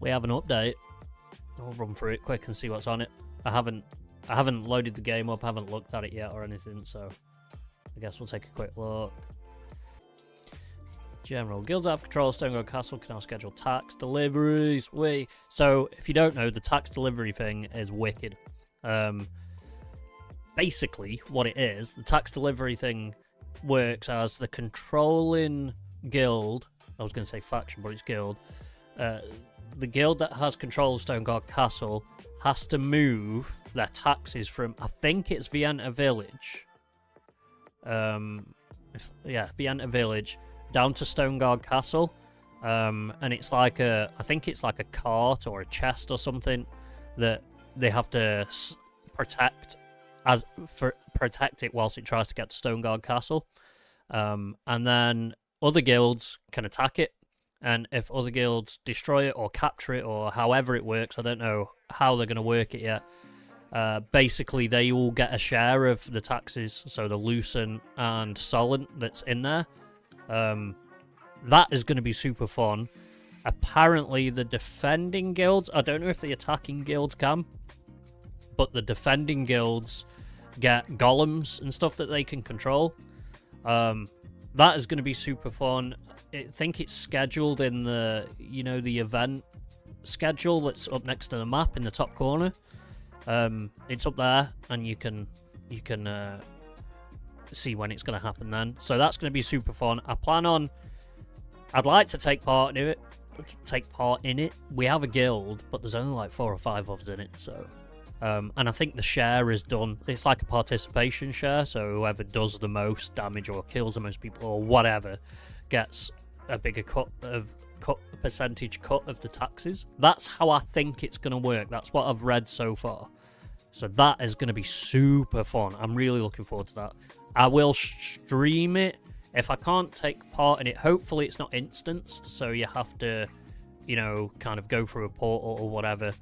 we have an update. I'll run through it quick and see what's on it. I haven't loaded the game up, haven't looked at it yet or anything, so I guess we'll take a quick look. General. Guilds out of control, Stoneguard Castle can now schedule tax deliveries. So, if you don't know, the tax delivery thing is wicked. Basically, what it is, the tax delivery thing works as the controlling guild, I was going to say faction, but it's guild. The guild that has control of Stoneguard Castle has to move their taxes from, I think it's Vienna Village. Vienna Village down to Stoneguard Castle. And it's like I think it's like a cart or a chest or something that they have to protect it whilst it tries to get to Stoneguard Castle. And then other guilds can attack it, and if other guilds destroy it or capture it or however it works, I don't know how they're going to work it yet, basically they all get a share of the taxes, so the Lucent and Solent that's in there. That is going to be super fun. Apparently the defending guilds, I don't know if the attacking guilds can, but the defending guilds get golems and stuff that they can control. That is going to be super fun. I think it's scheduled in the event schedule that's up next to the map in the top corner. It's up there, and you can see when it's going to happen then. So that's going to be super fun. I'd like to take part in it. We have a guild, but there's only like 4 or 5 of us in it, so. And I think the share is done. It's like a participation share, so whoever does the most damage or kills the most people or whatever gets a bigger percentage cut of the taxes. That's how I think it's going to work. That's what I've read so far. So that is going to be super fun. I'm really looking forward to that. I will stream it. If I can't take part in it, hopefully it's not instanced, so you have to, kind of go through a portal or whatever.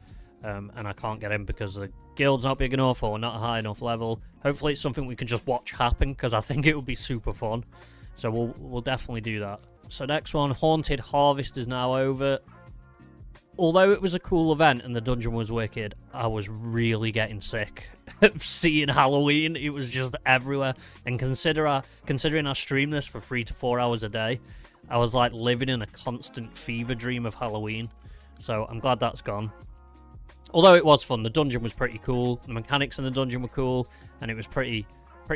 And I can't get in because the guild's not big enough or not a high enough level. Hopefully it's something we can just watch happen, because I think it would be super fun. So we'll definitely do that. So next one, Haunted Harvest is now over. Although it was a cool event and the dungeon was wicked, I was really getting sick of seeing Halloween. It was just everywhere. And considering I stream this for 3 to 4 hours a day, I was like living in a constant fever dream of Halloween. So I'm glad that's gone. Although it was fun, the dungeon was pretty cool. The mechanics in the dungeon were cool, and it was pretty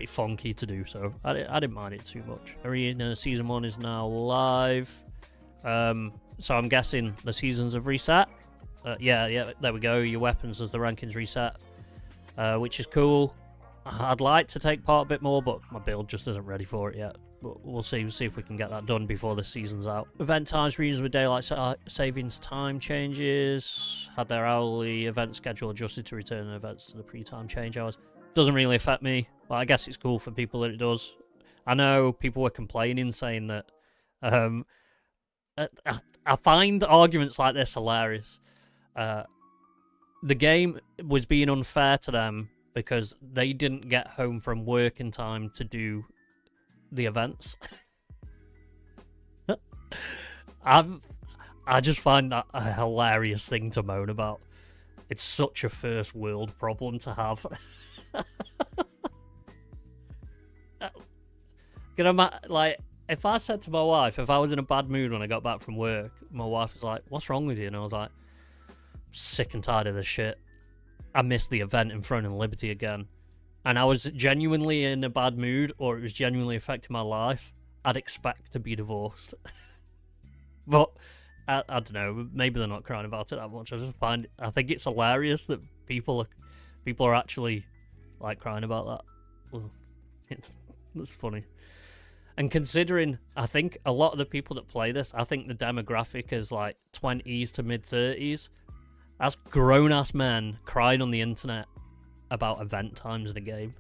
funky to do, so I didn't mind it too much. Arena Season 1 is now live. So I'm guessing the seasons have reset. Yeah, there we go. Your weapons as the rankings reset, which is cool. I'd like to take part a bit more, but my build just isn't ready for it yet. But we'll see if we can get that done before the season's out. Event times, regions with daylight savings time changes. Had their hourly event schedule adjusted to return events to the pre-time change hours. Doesn't really affect me, but I guess it's cool for people that it does. I know people were complaining, saying that I find arguments like this hilarious. The game was being unfair to them because they didn't get home from work in time to do the events. I just find that a hilarious thing to moan about. It's such a first world problem to have. Like, if I said to my wife, if I was in a bad mood when I got back from work, my wife was like, "What's wrong with you?" And I was like, "I'm sick and tired of this shit. I missed the event in Throne and Liberty again." And I was genuinely in a bad mood, or it was genuinely affecting my life, I'd expect to be divorced. But I don't know, maybe they're not crying about it that much. I think it's hilarious that people are actually like crying about that. Well, that's funny. And considering, I think a lot of the people that play this, I think the demographic is like 20s to mid-30s. That's grown-ass men crying on the internet about event times in a game.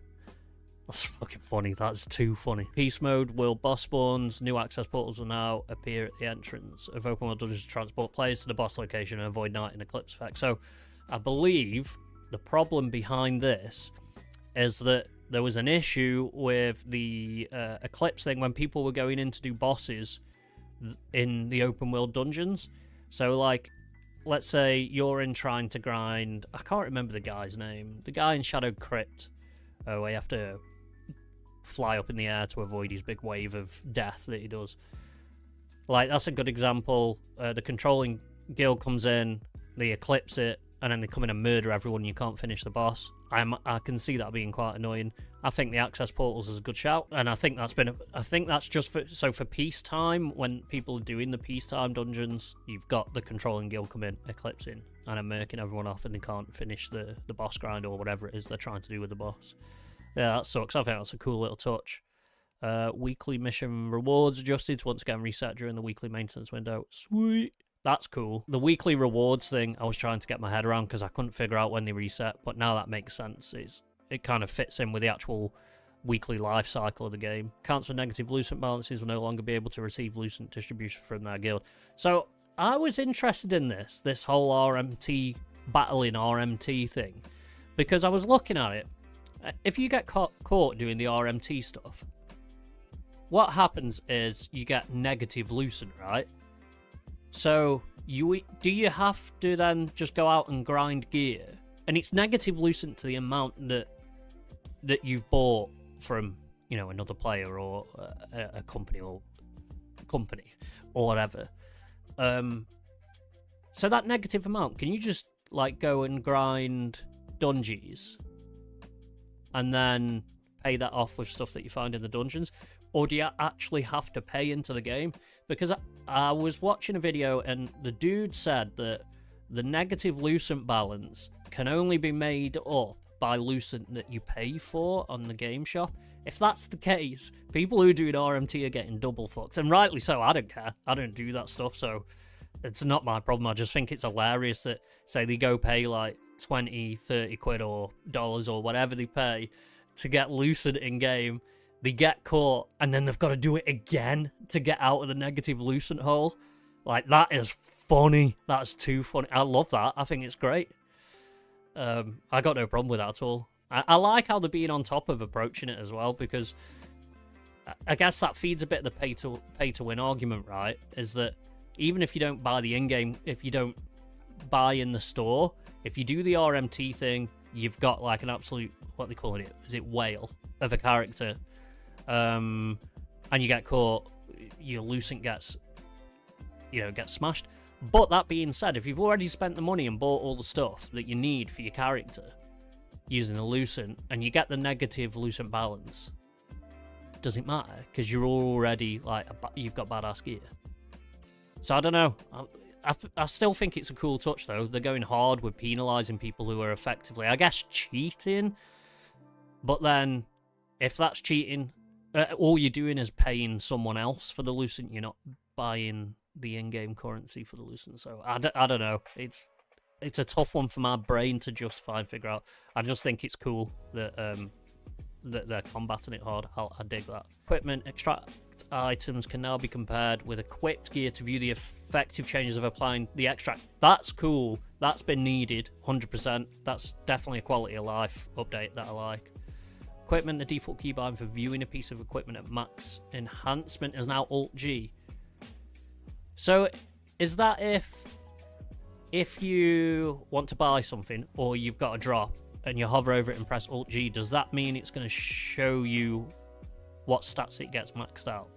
That's fucking funny. That's too funny. Peace mode, world boss spawns, new access portals will now appear at the entrance of open world dungeons to transport players to the boss location and avoid night and eclipse effect. So I believe the problem behind this is that there was an issue with the eclipse thing when people were going in to do bosses in the open world dungeons. So like let's say you're in trying to grind. I can't remember the guy's name. The guy in Shadow Crypt, where you have to fly up in the air to avoid his big wave of death that he does. Like, that's a good example. The controlling guild comes in, they eclipse it, and then they come in and murder everyone. You can't finish the boss. I can see that being quite annoying. I think the access portals is a good shout, and I think that's just for peacetime, when people are doing the peacetime dungeons, you've got the controlling guild come in, eclipsing, and are murking everyone off, and they can't finish the boss grind or whatever it is they're trying to do with the boss. Yeah, that sucks. I think that's a cool little touch. Weekly mission rewards adjusted to once again reset during the weekly maintenance window. Sweet. That's cool. The weekly rewards thing, I was trying to get my head around because I couldn't figure out when they reset, but now that makes sense. It kind of fits in with the actual weekly life cycle of the game. Accounts with negative Lucent balances will no longer be able to receive Lucent distribution from their guild. So I was interested in this whole RMT, battling RMT thing, because I was looking at it. If you get caught doing the RMT stuff, what happens is you get negative Lucent, right? So do you have to then just go out and grind gear? And it's negative Lucent to the amount that you've bought from, you know, another player or a company or whatever. So that negative amount, can you just like go and grind dungeons and then pay that off with stuff that you find in the dungeons? Or do you actually have to pay into the game? Because I was watching a video and the dude said that the negative Lucent balance can only be made up by Lucent that you pay for on the game shop. If that's the case, people who do an RMT are getting double fucked. And rightly so, I don't care. I don't do that stuff, so it's not my problem. I just think it's hilarious that, say, they go pay like 20, 30 quid or dollars or whatever they pay to get Lucent in-game. They get caught, and then they've got to do it again to get out of the negative Lucent hole. Like, that is funny. That's too funny. I love that. I think it's great. I got no problem with that at all. I like how they're being on top of approaching it as well, because I guess that feeds a bit of the pay to win argument, right? Is that even if you don't buy the in-game, if you don't buy in the store, if you do the RMT thing, you've got like an absolute, what they call it, is it whale of a character. And you get caught, your Lucent gets smashed. But that being said, if you've already spent the money and bought all the stuff that you need for your character using the Lucent, and you get the negative Lucent balance, doesn't matter, because you're already like you've got badass gear. So I don't know. I still think it's a cool touch though. They're going hard with penalising people who are effectively, I guess, cheating. But then, if that's cheating, all you're doing is paying someone else for the Lucent. You're not buying the in-game currency for the Lucent. So I don't know. It's a tough one for my brain to justify and figure out. I just think it's cool that that they're combating it hard. I dig that. Equipment extract items can now be compared with equipped gear to view the effective changes of applying the extract. That's cool. That's been needed, 100%. That's definitely a quality of life update that I like. Equipment, the default keybind for viewing a piece of equipment at max enhancement is now Alt-G. So, is that if you want to buy something, or you've got a drop, and you hover over it and press Alt-G, does that mean it's going to show you what stats it gets maxed out?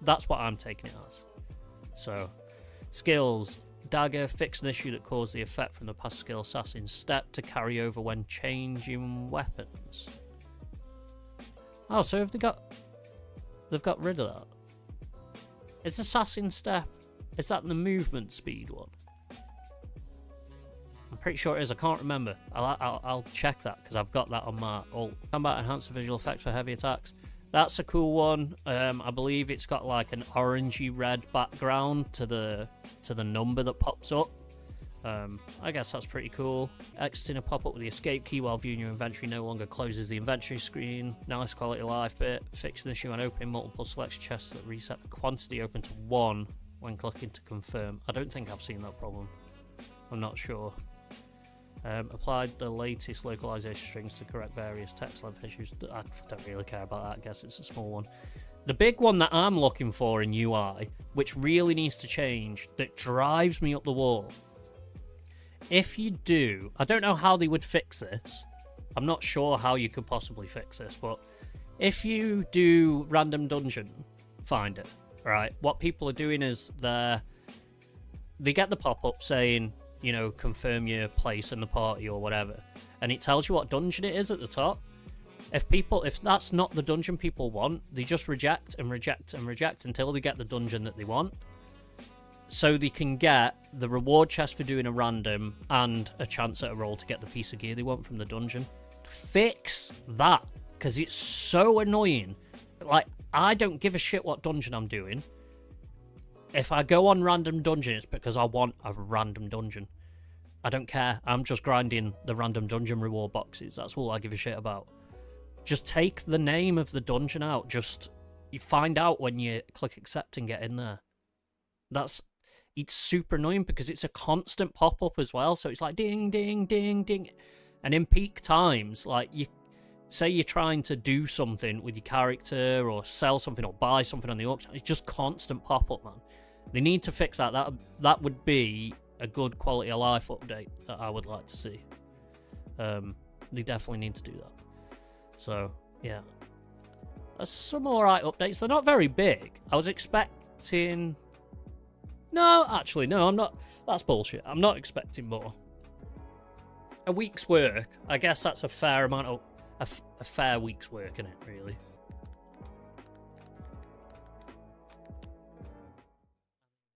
That's what I'm taking it as. So, skills. Dagger, fix an issue that caused the effect from the past skill Assassin Step to carry over when changing weapons. Oh, so have they've got rid of that. It's Assassin Step. Is that the movement speed one? I'm pretty sure it is. I can't remember. I'll check that because I've got that on my alt. Combat enhancer visual effects for heavy attacks. That's a cool one. I believe it's got like an orangey red background to the number that pops up. I guess that's pretty cool. Exiting a pop-up with the escape key while viewing your inventory no longer closes the inventory screen. Nice quality of life bit. Fixing the issue when opening multiple selection chests that reset the quantity open to 1 when clicking to confirm. I don't think I've seen that problem. I'm not sure. Applied the latest localization strings to correct various text length issues. I don't really care about that. I guess it's a small one. The big one that I'm looking for in UI, which really needs to change, that drives me up the wall, if you do, I don't know how they would fix this. I'm not sure how you could possibly fix this, but if you do random dungeon finder, right, what people are doing is they get the pop-up saying, you know, confirm your place in the party or whatever, and it tells you what dungeon it is at the top. If that's not the dungeon people want, they just reject and reject and reject until they get the dungeon that they want. So they can get the reward chest for doing a random and a chance at a roll to get the piece of gear they want from the dungeon. Fix that, because it's so annoying. Like, I don't give a shit what dungeon I'm doing. If I go on random dungeon, it's because I want a random dungeon. I don't care. I'm just grinding the random dungeon reward boxes. That's all I give a shit about. Just take the name of the dungeon out. Just, you find out when you click accept and get in there. It's super annoying because it's a constant pop-up as well. So it's like ding, ding, ding, ding. And in peak times, like, you say you're trying to do something with your character or sell something or buy something on the auction, it's just constant pop-up, man. They need to fix that. That would be a good quality of life update that I would like to see. They definitely need to do that. So, yeah. There's some alright updates. They're not very big. I was expecting... No, actually, no, I'm not. That's bullshit. I'm not expecting more. A week's work, I guess that's a fair amount of... A fair week's work, isn't it, really?